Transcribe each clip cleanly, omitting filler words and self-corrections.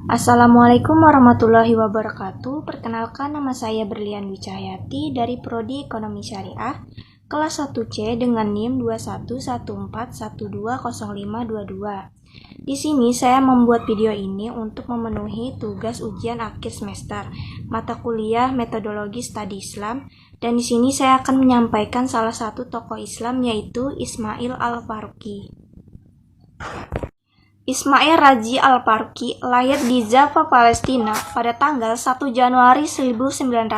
Assalamualaikum warahmatullahi wabarakatuh. Perkenalkan, nama saya Berlian Wicahyati dari Prodi Ekonomi Syariah, kelas 1C dengan NIM 2114120522. Di sini saya membuat video ini untuk memenuhi tugas ujian akhir semester mata kuliah Metodologi Studi Islam, dan di sini saya akan menyampaikan salah satu tokoh Islam, yaitu Ismail Al-Faruqi. Ismail Raji Al-Faruqi lahir di Jaffa, Palestina pada tanggal 1 Januari 1921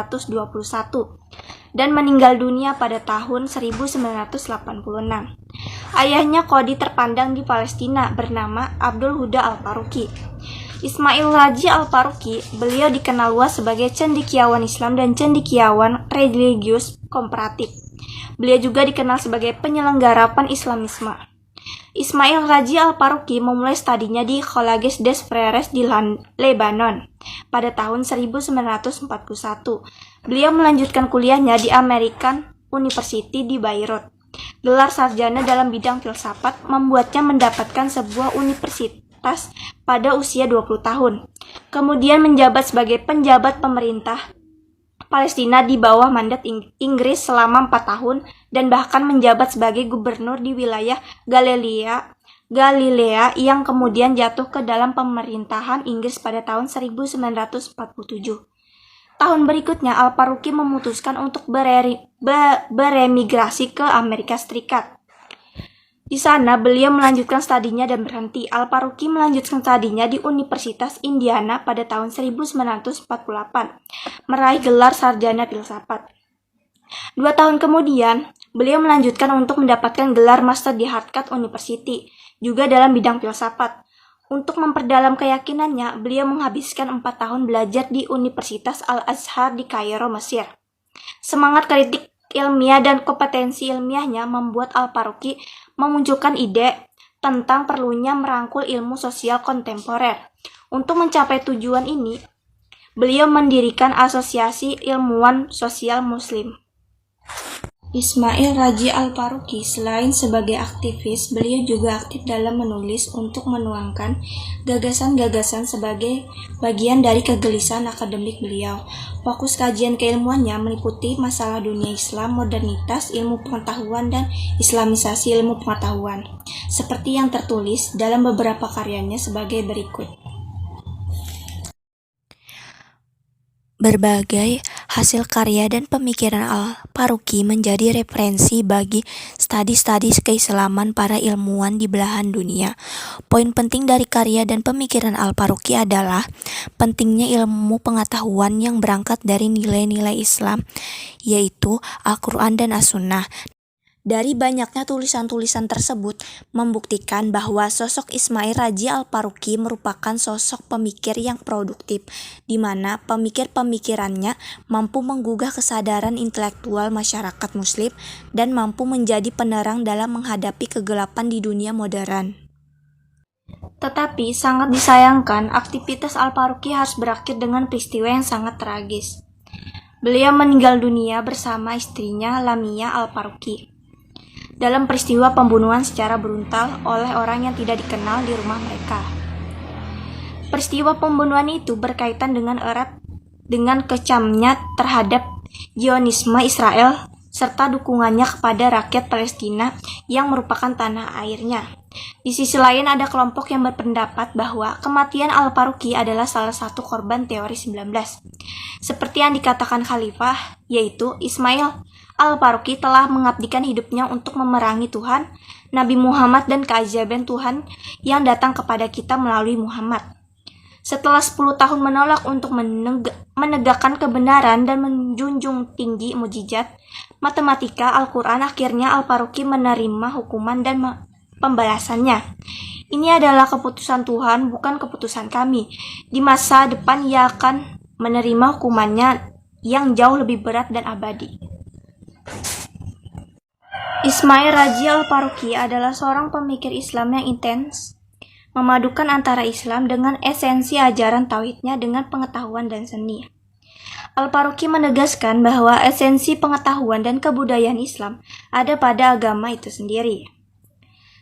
dan meninggal dunia pada tahun 1986. Ayahnya qadhi terpandang di Palestina bernama Abdul Huda Al-Faruqi. Ismail Raji Al-Faruqi, beliau dikenal luas sebagai cendekiawan Islam dan cendekiawan religius komparatif. Beliau juga dikenal sebagai penyelenggara Pan-Islamisme. Ismail Raji Al-Faruqi memulai studinya di Collège des Frères di Lebanon pada tahun 1941. Beliau melanjutkan kuliahnya di American University di Beirut. Gelar sarjana dalam bidang filsafat membuatnya mendapatkan sebuah universitas pada usia 20 tahun. Kemudian menjabat sebagai penjabat pemerintah Palestina di bawah mandat Inggris selama 4 tahun dan bahkan menjabat sebagai gubernur di wilayah Galilea yang kemudian jatuh ke dalam pemerintahan Inggris pada tahun 1947. Tahun berikutnya Al-Faruqi memutuskan untuk beremigrasi ke Amerika Serikat. Di sana beliau melanjutkan studinya dan berhenti. Al-Faruqi melanjutkan studinya di Universitas Indiana pada tahun 1948, meraih gelar sarjana filsafat. 2 tahun kemudian, beliau melanjutkan untuk mendapatkan gelar master di Harvard University, juga dalam bidang filsafat. Untuk memperdalam keyakinannya, beliau menghabiskan 4 tahun belajar di Universitas Al-Azhar di Kairo, Mesir. Semangat kritik ilmiah dan kompetensi ilmiahnya membuat Al-Faruqi memunculkan ide tentang perlunya merangkul ilmu sosial kontemporer. Untuk mencapai tujuan ini, beliau mendirikan Asosiasi Ilmuwan Sosial Muslim. Ismail Raji Al-Faruqi selain sebagai aktivis, beliau juga aktif dalam menulis untuk menuangkan gagasan-gagasan sebagai bagian dari kegelisahan akademik beliau. Fokus kajian keilmuannya meliputi masalah dunia Islam, modernitas, ilmu pengetahuan, dan islamisasi ilmu pengetahuan, seperti yang tertulis dalam beberapa karyanya sebagai berikut. Berbagai hasil karya dan pemikiran Al-Faruqi menjadi referensi bagi studi-studi keislaman para ilmuwan di belahan dunia. Poin penting dari karya dan pemikiran Al-Faruqi adalah pentingnya ilmu pengetahuan yang berangkat dari nilai-nilai Islam, yaitu Al-Quran dan As-Sunnah. Dari banyaknya tulisan-tulisan tersebut membuktikan bahwa sosok Ismail Raji Al-Faruqi merupakan sosok pemikir yang produktif, di mana pemikir-pemikirannya mampu menggugah kesadaran intelektual masyarakat Muslim dan mampu menjadi penerang dalam menghadapi kegelapan di dunia modern. Tetapi sangat disayangkan, aktivitas Al-Faruqi harus berakhir dengan peristiwa yang sangat tragis. Beliau meninggal dunia bersama istrinya Lamia Al-Faruqi dalam peristiwa pembunuhan secara brutal oleh orang yang tidak dikenal di rumah mereka. Peristiwa pembunuhan itu berkaitan dengan erat dengan kecamnya terhadap Zionisme Israel serta dukungannya kepada rakyat Palestina yang merupakan tanah airnya. Di sisi lain ada kelompok yang berpendapat bahwa kematian Al-Faruqi adalah salah satu korban teori 19. Seperti yang dikatakan Khalifah, yaitu Ismail Al-Faruqi telah mengabdikan hidupnya untuk memerangi Tuhan, Nabi Muhammad, dan keajaiban Tuhan yang datang kepada kita melalui Muhammad. Setelah 10 tahun menolak untuk menegakkan kebenaran dan menjunjung tinggi mukjizat matematika Al-Quran, akhirnya Al-Faruqi menerima hukuman dan pembalasannya. Ini adalah keputusan Tuhan, bukan keputusan kami. Di masa depan ia akan menerima hukumannya yang jauh lebih berat dan abadi. Ismail Raji Al-Faruqi adalah seorang pemikir Islam yang intens, memadukan antara Islam dengan esensi ajaran tauhidnya dengan pengetahuan dan seni. Al-Faruqi menegaskan bahwa esensi pengetahuan dan kebudayaan Islam ada pada agama itu sendiri.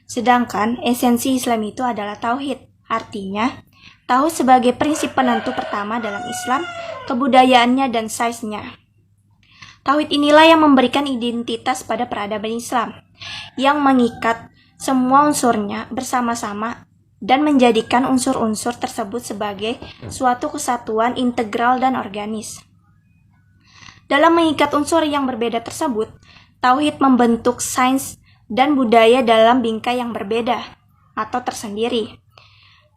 Sedangkan esensi Islam itu adalah tauhid, artinya Tauhid sebagai prinsip penentu pertama dalam Islam, kebudayaannya dan sainsnya. Tauhid inilah yang memberikan identitas pada peradaban Islam, yang mengikat semua unsurnya bersama-sama dan menjadikan unsur-unsur tersebut sebagai suatu kesatuan integral dan organis. Dalam mengikat unsur yang berbeda tersebut, Tauhid membentuk sains dan budaya dalam bingkai yang berbeda atau tersendiri.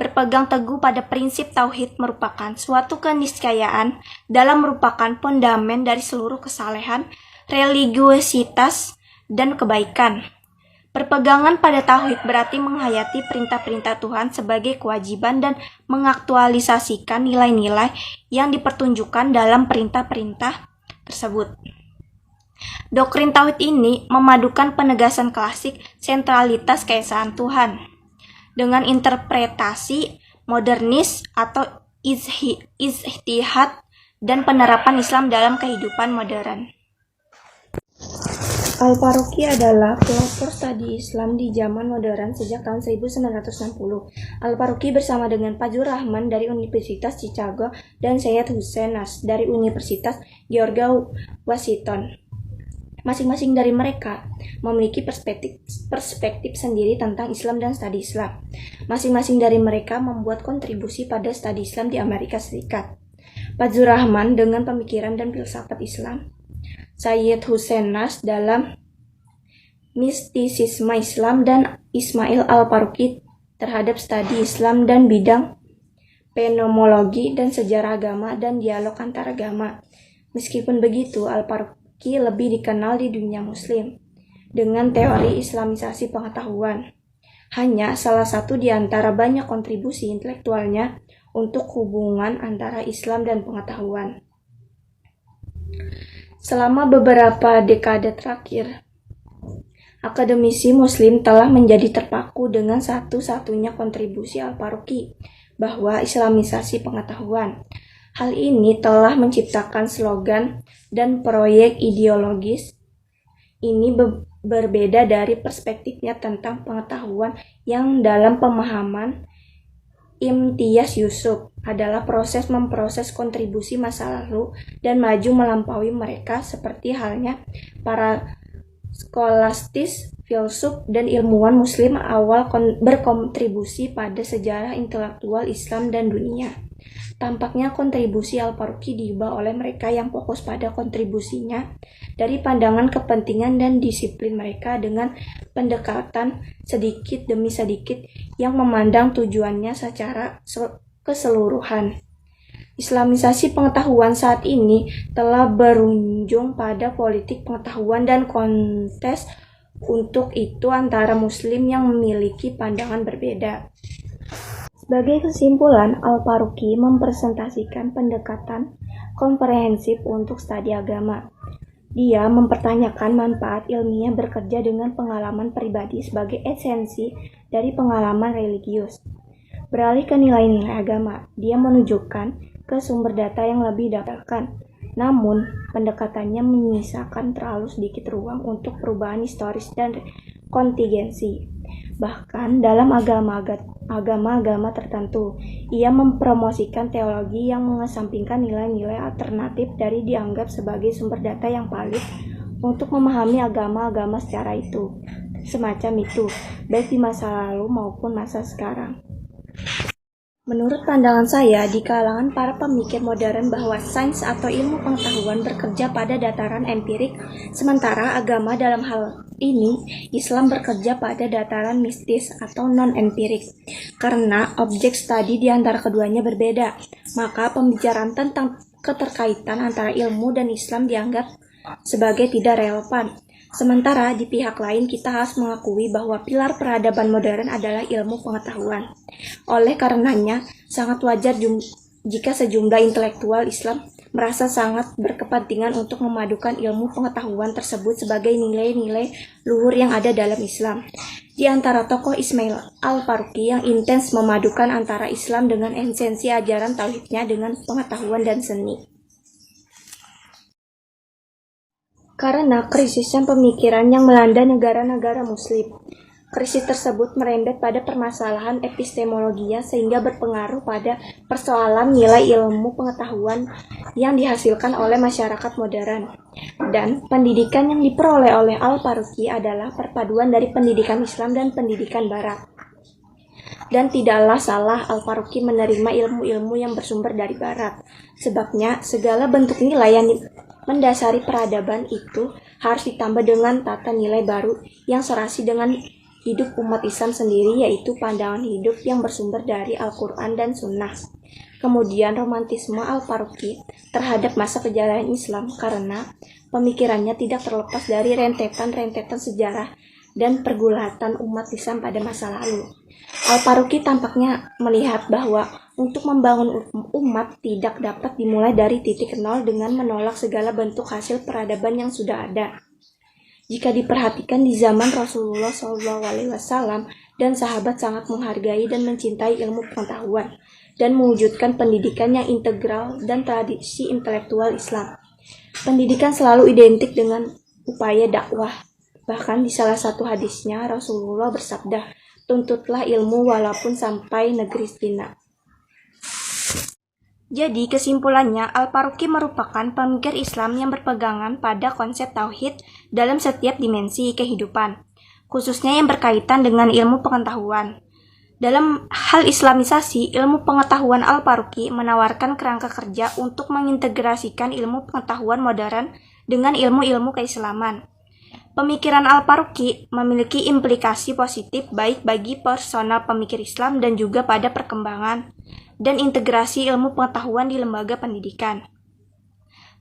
Berpegang teguh pada prinsip tauhid merupakan suatu keniscayaan dalam merupakan fondamen dari seluruh kesalehan, religiositas, dan kebaikan. Berpegangan pada tauhid berarti menghayati perintah-perintah Tuhan sebagai kewajiban dan mengaktualisasikan nilai-nilai yang dipertunjukkan dalam perintah-perintah tersebut. Doktrin tauhid ini memadukan penegasan klasik sentralitas keesaan Tuhan dengan interpretasi modernis atau ijtihad dan penerapan Islam dalam kehidupan modern. Al-Faruqi adalah pelopor studi Islam di zaman modern sejak tahun 1960. Al-Faruqi bersama dengan Fazlur Rahman dari Universitas Chicago dan Syed Hussein Nasr dari Universitas George Washington. Masing-masing dari mereka memiliki perspektif sendiri tentang Islam dan studi Islam. Masing-masing dari mereka membuat kontribusi pada studi Islam di Amerika Serikat. Fazlur Rahman dengan pemikiran dan filsafat Islam, Syed Hussein Nasr dalam mistisisme Islam, dan Ismail Al-Faruqi terhadap studi Islam dan bidang fenomenologi dan sejarah agama dan dialog antar agama. Meskipun begitu, Al-Faruqi lebih dikenal di dunia muslim dengan teori islamisasi pengetahuan. Hanya salah satu di antara banyak kontribusi intelektualnya untuk hubungan antara Islam dan pengetahuan. Selama beberapa dekade terakhir, akademisi muslim telah menjadi terpaku dengan satu-satunya kontribusi Al-Faruqi, bahwa islamisasi pengetahuan. Hal ini telah menciptakan slogan dan proyek ideologis ini berbeda dari perspektifnya tentang pengetahuan yang dalam pemahaman Imtiaz Yusuf adalah memproses kontribusi masa lalu dan maju melampaui mereka, seperti halnya para skolastis, filsuf, dan ilmuwan muslim awal berkontribusi pada sejarah intelektual Islam dan dunia. Tampaknya kontribusi Al-Faruqi diubah oleh mereka yang fokus pada kontribusinya dari pandangan kepentingan dan disiplin mereka dengan pendekatan sedikit demi sedikit yang memandang tujuannya secara keseluruhan. Islamisasi pengetahuan saat ini telah berujung pada politik pengetahuan dan kontes untuk itu antara muslim yang memiliki pandangan berbeda. Sebagai kesimpulan, Al-Faruqi mempresentasikan pendekatan komprehensif untuk studi agama. Dia mempertanyakan manfaat ilmiah bekerja dengan pengalaman pribadi sebagai esensi dari pengalaman religius. Beralih ke nilai-nilai agama, dia menunjukkan ke sumber data yang lebih dapatkan. Namun, pendekatannya menyisakan terlalu sedikit ruang untuk perubahan historis dan kontingensi. Bahkan dalam agama-agama tertentu, ia mempromosikan teologi yang mengesampingkan nilai-nilai alternatif dari dianggap sebagai sumber data yang valid untuk memahami agama-agama secara itu. Semacam itu, baik di masa lalu maupun masa sekarang. Menurut pandangan saya, di kalangan para pemikir modern bahwa sains atau ilmu pengetahuan bekerja pada dataran empirik, sementara agama dalam hal ini, Islam bekerja pada dataran mistis atau non-empirik. Karena objek studi di antara keduanya berbeda, maka pembicaraan tentang keterkaitan antara ilmu dan Islam dianggap sebagai tidak relevan. Sementara di pihak lain kita harus mengakui bahwa pilar peradaban modern adalah ilmu pengetahuan. Oleh karenanya, sangat wajar jika sejumlah intelektual Islam merasa sangat berkepentingan untuk memadukan ilmu pengetahuan tersebut sebagai nilai-nilai luhur yang ada dalam Islam. Di antara tokoh Ismail Al-Faruqi yang intens memadukan antara Islam dengan esensi ajaran tauhidnya dengan pengetahuan dan seni. Karena krisisan pemikiran yang melanda negara-negara muslim, Krisis tersebut merembet pada permasalahan epistemologia sehingga berpengaruh pada persoalan nilai ilmu pengetahuan yang dihasilkan oleh masyarakat modern. Dan pendidikan yang diperoleh oleh Al-Faruqi adalah perpaduan dari pendidikan Islam dan pendidikan Barat. Dan tidaklah salah Al-Faruqi menerima ilmu-ilmu yang bersumber dari Barat. Sebabnya segala bentuk nilai yang mendasari peradaban itu harus ditambah dengan tata nilai baru yang serasi dengan hidup umat Islam sendiri, yaitu pandangan hidup yang bersumber dari Al-Quran dan Sunnah. Kemudian romantisme Al-Faruqi terhadap masa kejayaan Islam karena pemikirannya tidak terlepas dari rentetan-rentetan sejarah dan pergulatan umat Islam pada masa lalu. Al-Faruqi tampaknya melihat bahwa untuk membangun umat tidak dapat dimulai dari titik nol dengan menolak segala bentuk hasil peradaban yang sudah ada. Jika diperhatikan di zaman Rasulullah SAW dan sahabat sangat menghargai dan mencintai ilmu pengetahuan dan mewujudkan pendidikan yang integral dan tradisi intelektual Islam. Pendidikan selalu identik dengan upaya dakwah. Bahkan di salah satu hadisnya Rasulullah bersabda, "Tuntutlah ilmu walaupun sampai negeri Cina." Jadi kesimpulannya, Al-Faruqi merupakan pemikir Islam yang berpegangan pada konsep tauhid dalam setiap dimensi kehidupan, khususnya yang berkaitan dengan ilmu pengetahuan. Dalam hal Islamisasi, ilmu pengetahuan Al-Faruqi menawarkan kerangka kerja untuk mengintegrasikan ilmu pengetahuan modern dengan ilmu-ilmu keislaman. Pemikiran Al-Faruqi memiliki implikasi positif baik bagi personal pemikir Islam dan juga pada perkembangan dan integrasi ilmu pengetahuan di lembaga pendidikan.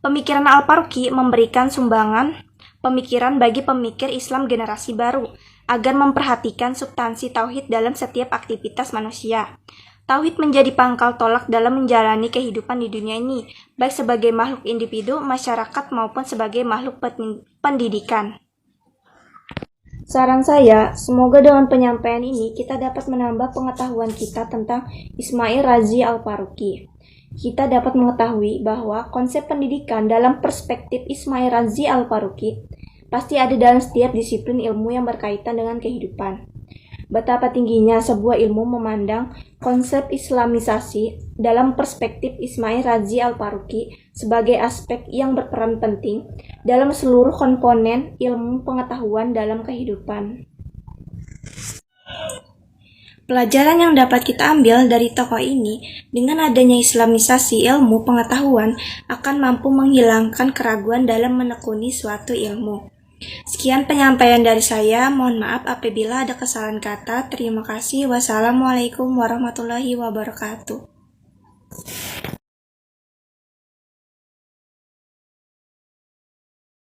Pemikiran Al-Faruqi memberikan sumbangan pemikiran bagi pemikir Islam generasi baru agar memperhatikan substansi tauhid dalam setiap aktivitas manusia. Tauhid menjadi pangkal tolak dalam menjalani kehidupan di dunia ini, baik sebagai makhluk individu, masyarakat maupun sebagai makhluk pendidikan. Saran saya, semoga dengan penyampaian ini kita dapat menambah pengetahuan kita tentang Ismail Razi Al-Faruqi. Kita dapat mengetahui bahwa konsep pendidikan dalam perspektif Ismail Razi Al-Faruqi pasti ada dalam setiap disiplin ilmu yang berkaitan dengan kehidupan. Betapa tingginya sebuah ilmu memandang konsep Islamisasi dalam perspektif Ismail Razi Al-Faruqi sebagai aspek yang berperan penting dalam seluruh komponen ilmu pengetahuan dalam kehidupan. Pelajaran yang dapat kita ambil dari tokoh ini, dengan adanya Islamisasi ilmu pengetahuan akan mampu menghilangkan keraguan dalam menekuni suatu ilmu. Sekian penyampaian dari saya, mohon maaf apabila ada kesalahan kata. Terima kasih. Wassalamualaikum warahmatullahi wabarakatuh.